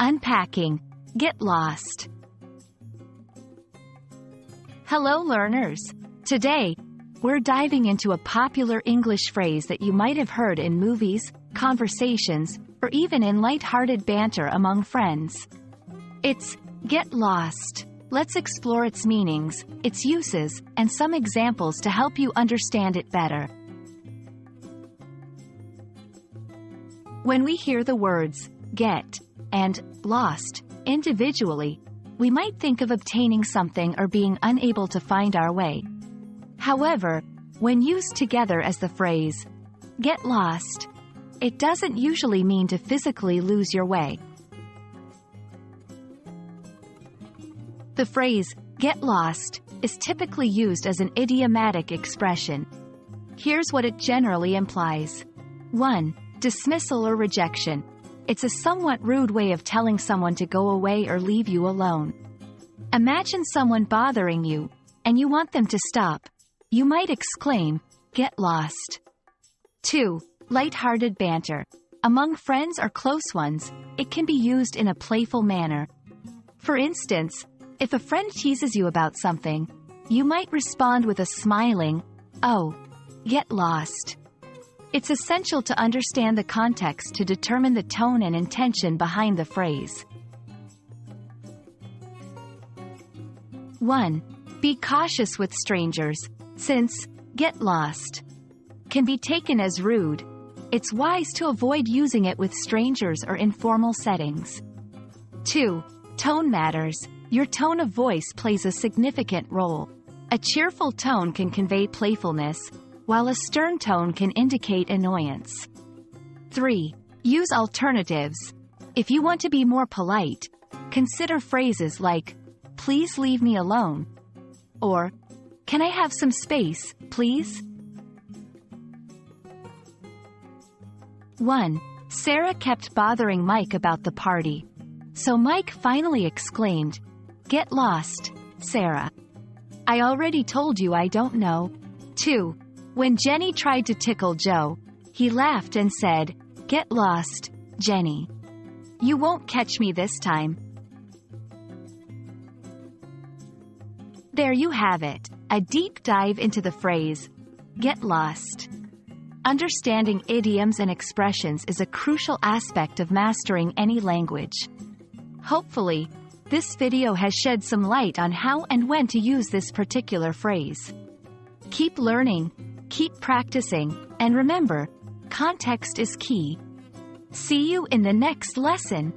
Unpacking Get Lost. Hello learners! Today, we're diving into a popular English phrase that you might have heard in movies, conversations, or even in light-hearted banter among friends. It's get lost. Let's explore its meanings, its uses, and some examples to help you understand it better. When we hear the words get and lost individually, we might think of obtaining something or being unable to find our way. However, when used together as the phrase get lost, it doesn't usually mean to physically lose your way. The phrase get lost is typically used as an idiomatic expression. Here's what it generally implies. 1. Dismissal or rejection. It's a somewhat rude way of telling someone to go away or leave you alone. Imagine someone bothering you, and you want them to stop. You might exclaim, get lost. 2. Light-hearted banter. Among friends or close ones, it can be used in a playful manner. For instance, if a friend teases you about something, you might respond with a smiling, "Oh, get lost." It's essential to understand the context to determine the tone and intention behind the phrase. 1. Be cautious with strangers. Since get lost can be taken as rude, it's wise to avoid using it with strangers or informal settings. 2. Tone matters. Your tone of voice plays a significant role. A cheerful tone can convey playfulness, while a stern tone can indicate annoyance. 3. Use alternatives. If you want to be more polite, consider phrases like, "Please leave me alone," or, "Can I have some space, please?" 1. Sarah kept bothering Mike about the party. So Mike finally exclaimed, "Get lost, Sarah. I already told you I don't know." 2. When Jenny tried to tickle Joe, he laughed and said, "Get lost, Jenny. You won't catch me this time." There you have it, a deep dive into the phrase, get lost. Understanding idioms and expressions is a crucial aspect of mastering any language. Hopefully, this video has shed some light on how and when to use this particular phrase. Keep learning, keep practicing, and remember, context is key. See you in the next lesson.